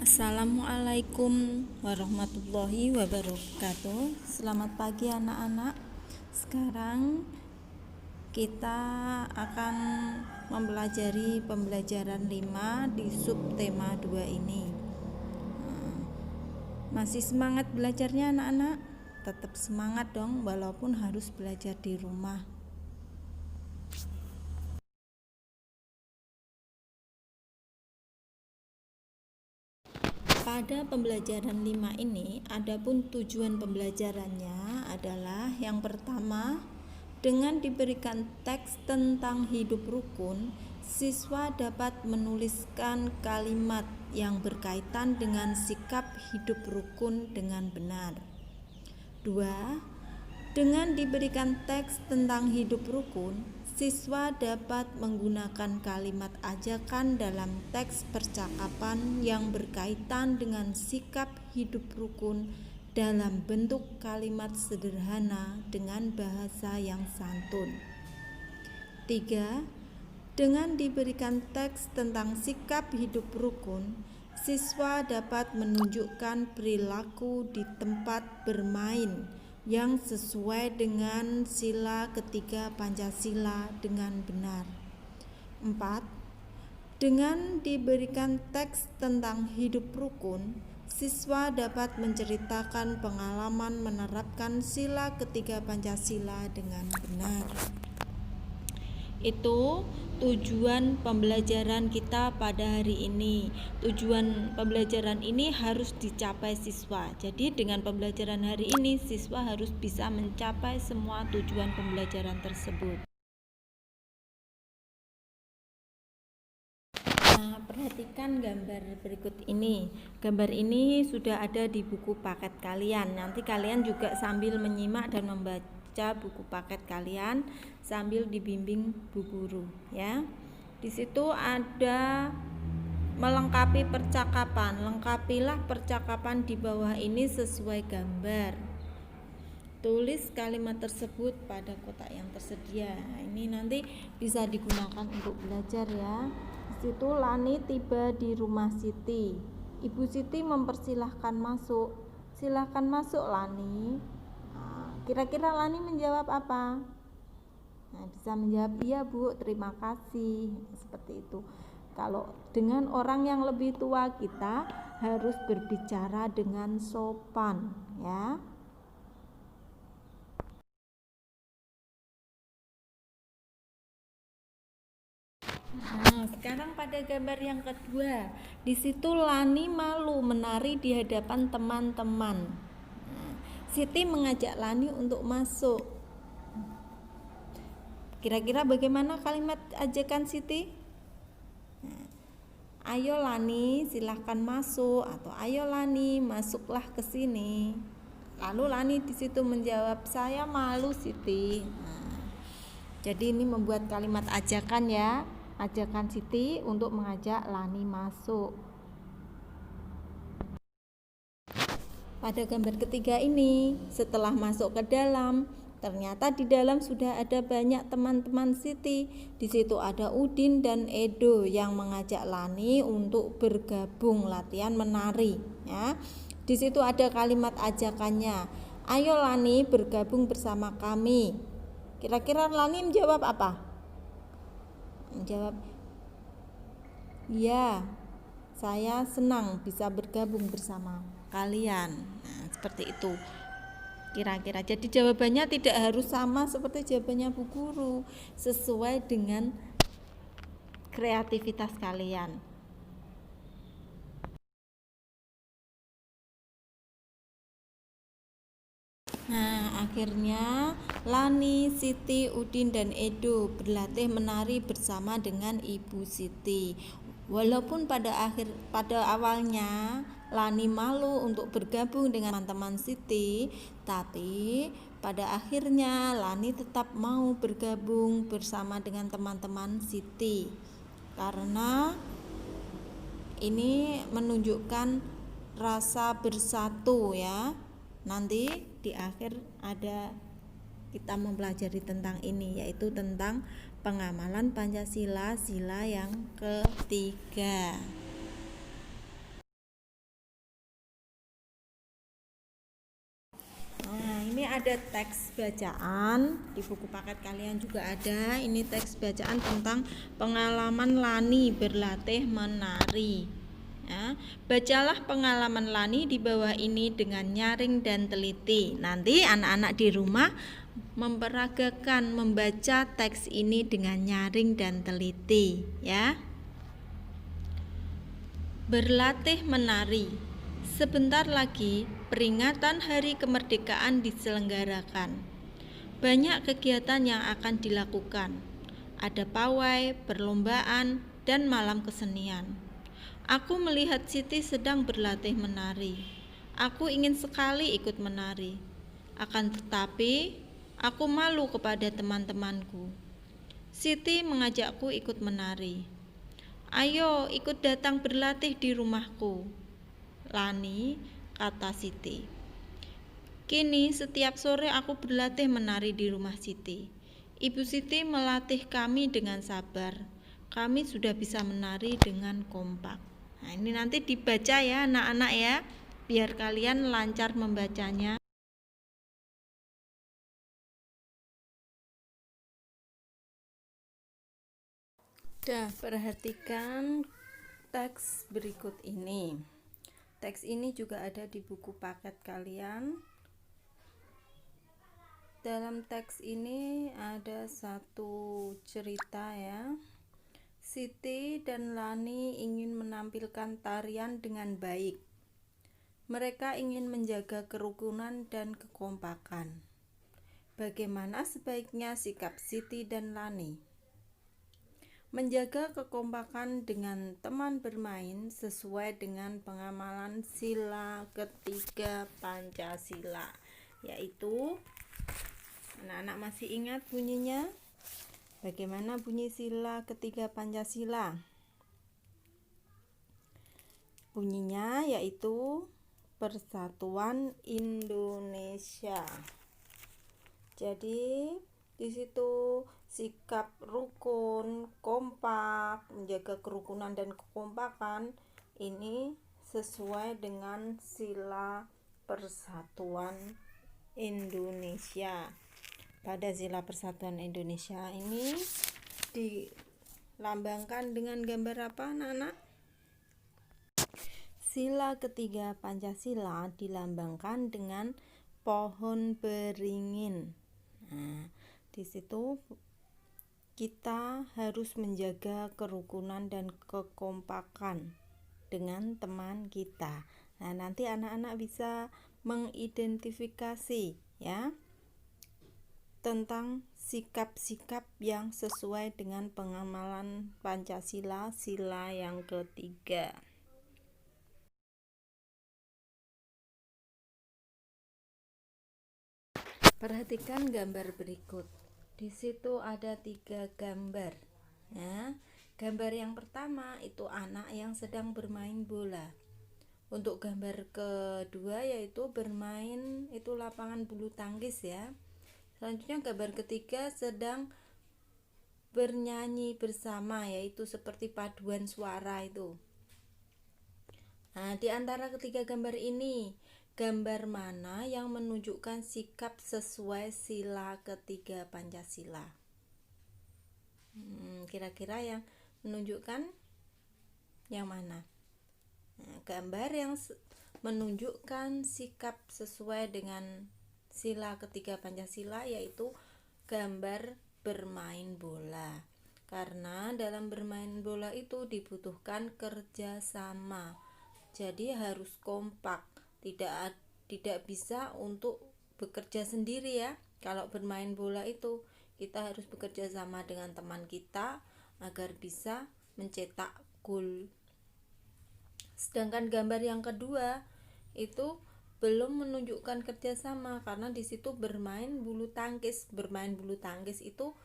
Assalamualaikum warahmatullahi wabarakatuh. Selamat pagi anak-anak. Sekarang kita akan mempelajari pembelajaran 5 di subtema 2 ini. Masih semangat belajarnya anak-anak? Tetap semangat dong, walaupun harus belajar di rumah. Pada pembelajaran 5 ini, adapun tujuan pembelajarannya adalah yang pertama, dengan diberikan teks tentang hidup rukun, siswa dapat menuliskan kalimat yang berkaitan dengan sikap hidup rukun dengan benar. 2. Dengan diberikan teks tentang hidup rukun, siswa dapat menggunakan kalimat ajakan dalam teks percakapan yang berkaitan dengan sikap hidup rukun dalam bentuk kalimat sederhana dengan bahasa yang santun. 3. Dengan diberikan teks tentang sikap hidup rukun, siswa dapat menunjukkan perilaku di tempat bermain yang sesuai dengan sila ketiga Pancasila dengan benar. 4. Dengan diberikan teks tentang hidup rukun, siswa dapat menceritakan pengalaman menerapkan sila ketiga Pancasila dengan benar. Itu tujuan pembelajaran kita pada hari ini. Tujuan pembelajaran ini harus dicapai siswa. Jadi dengan pembelajaran hari ini siswa harus bisa mencapai semua tujuan pembelajaran tersebut. Nah, perhatikan gambar berikut ini. Gambar ini sudah ada di buku paket kalian. Nanti kalian juga sambil menyimak dan membaca buku paket kalian sambil dibimbing Bu Guru ya. Di situ ada melengkapi percakapan. Lengkapilah percakapan di bawah ini sesuai gambar. Tulis kalimat tersebut pada kotak yang tersedia. Nah, ini nanti bisa digunakan untuk belajar ya. Di situ Lani tiba di rumah Siti. Ibu Siti mempersilahkan masuk. Silahkan masuk Lani. Nah, kira-kira Lani menjawab apa? Nah, bisa menjawab iya Bu, terima kasih. Seperti itu. Kalau dengan orang yang lebih tua kita harus berbicara dengan sopan ya. Nah, sekarang pada gambar yang kedua, di situ Lani malu menari di hadapan teman-teman. Nah, Siti mengajak Lani untuk masuk. Kira-kira bagaimana kalimat ajakan Siti? Nah, ayo Lani, silahkan masuk, atau ayo Lani, masuklah ke sini. Lalu Lani di situ menjawab, saya malu Siti. Nah, jadi ini membuat kalimat ajakan ya. Ajakan Siti untuk mengajak Lani masuk. Pada gambar ketiga ini, setelah masuk ke dalam, ternyata di dalam sudah ada banyak teman-teman Siti. Di situ ada Udin dan Edo yang mengajak Lani untuk bergabung latihan menari ya. Di situ ada kalimat ajakannya. Ayo Lani bergabung bersama kami. Kira-kira Lani menjawab apa? Menjawab, ya, saya senang bisa bergabung bersama kalian. Nah, seperti itu kira-kira. Jadi jawabannya tidak harus sama seperti jawabannya Bu Guru, sesuai dengan kreativitas kalian. Nah, akhirnya Lani, Siti, Udin, dan Edo berlatih menari bersama dengan Ibu Siti. Walaupun pada awalnya Lani malu untuk bergabung dengan teman-teman Siti, tapi pada akhirnya Lani tetap mau bergabung bersama dengan teman-teman Siti. Karena ini menunjukkan rasa bersatu ya. Nanti di akhir ada kita mempelajari tentang ini, yaitu tentang pengamalan Pancasila sila yang ketiga. ada teks bacaan di buku paket kalian juga ada. Ini teks bacaan tentang pengalaman Lani berlatih menari. Ya, bacalah pengalaman Lani di bawah ini dengan nyaring dan teliti. Nanti anak-anak di rumah memperagakan membaca teks ini dengan nyaring dan teliti, ya. Berlatih menari. Sebentar lagi peringatan Hari Kemerdekaan diselenggarakan. Banyak kegiatan yang akan dilakukan. Ada pawai, perlombaan, dan malam kesenian. Aku melihat Siti sedang berlatih menari. Aku ingin sekali ikut menari. Akan tetapi, aku malu kepada teman-temanku. Siti mengajakku ikut menari. Ayo ikut datang berlatih di rumahku, Lani, kata Siti. Kini setiap sore aku berlatih menari di rumah Siti. Ibu Siti melatih kami dengan sabar. Kami sudah bisa menari dengan kompak. Nah, ini nanti dibaca ya anak-anak ya, biar kalian lancar membacanya. Perhatikan teks berikut ini. Teks ini juga ada di buku paket kalian. Dalam teks ini ada satu cerita ya. Siti dan Lani ingin menampilkan tarian dengan baik. Mereka ingin menjaga kerukunan dan kekompakan. Bagaimana sebaiknya sikap Siti dan Lani? Menjaga kekompakan dengan teman bermain sesuai dengan pengamalan sila ketiga Pancasila, yaitu, anak-anak masih ingat bunyinya? Bagaimana bunyi sila ketiga Pancasila? Bunyinya yaitu Persatuan Indonesia. Jadi di situ sikap rukun, kompak, menjaga kerukunan dan kekompakan ini sesuai dengan sila Persatuan Indonesia. Pada sila Persatuan Indonesia ini dilambangkan dengan gambar apa, anak-anak? Sila ketiga Pancasila dilambangkan dengan pohon beringin. Nah, di situ kita harus menjaga kerukunan dan kekompakan dengan teman kita. Nah, nanti anak-anak bisa mengidentifikasi ya tentang sikap-sikap yang sesuai dengan pengamalan Pancasila sila yang ketiga. Perhatikan gambar berikut. Di situ ada 3 gambar. Ya. Gambar yang pertama itu anak yang sedang bermain bola. Untuk gambar kedua yaitu bermain itu lapangan bulu tangkis ya. Selanjutnya gambar ketiga sedang bernyanyi bersama, yaitu seperti paduan suara itu. Nah, di antara ketiga gambar ini, gambar mana yang menunjukkan sikap sesuai sila ketiga Pancasila? Kira-kira yang menunjukkan yang mana? Nah, gambar yang menunjukkan sikap sesuai dengan sila ketiga Pancasila yaitu gambar bermain bola. Karena dalam bermain bola itu dibutuhkan kerjasama. Jadi harus kompak, tidak bisa untuk bekerja sendiri ya. Kalau bermain bola itu kita harus bekerja sama dengan teman kita agar bisa mencetak gol. Sedangkan gambar yang kedua itu belum menunjukkan kerjasama karena di situ bermain bulu tangkis. Bermain bulu tangkis itu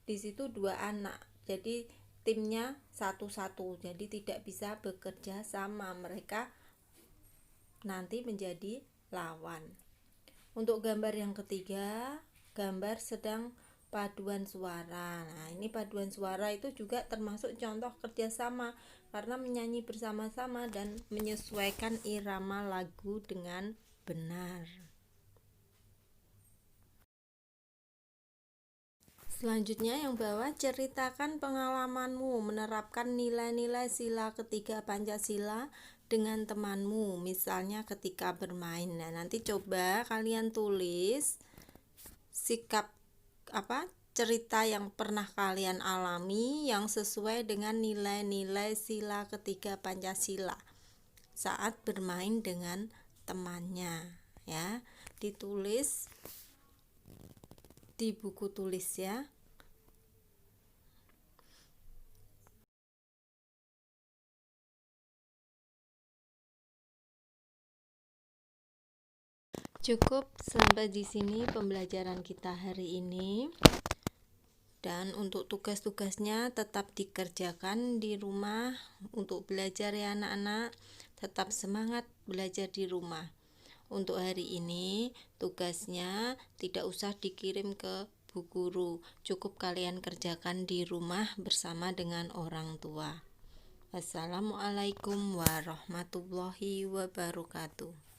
di situ 2 anak. Jadi timnya satu-satu. Jadi tidak bisa bekerja sama. Mereka nanti menjadi lawan. Untuk gambar yang ketiga, gambar sedang paduan suara. Nah, ini paduan suara itu juga termasuk contoh kerjasama karena menyanyi bersama-sama dan menyesuaikan irama lagu dengan benar. Selanjutnya yang bawah, ceritakan pengalamanmu menerapkan nilai-nilai sila ketiga Pancasila dengan temanmu, misalnya ketika bermain. Nah, nanti coba kalian tulis sikap cerita yang pernah kalian alami yang sesuai dengan nilai-nilai sila ketiga Pancasila saat bermain dengan temannya, ya. Ditulis di buku tulis ya. Cukup sampai di sini pembelajaran kita hari ini. Dan untuk tugas-tugasnya tetap dikerjakan di rumah untuk belajar ya anak-anak. Tetap semangat belajar di rumah. Untuk hari ini tugasnya tidak usah dikirim ke bu guru. Cukup kalian kerjakan di rumah bersama dengan orang tua. Wassalamualaikum warahmatullahi wabarakatuh.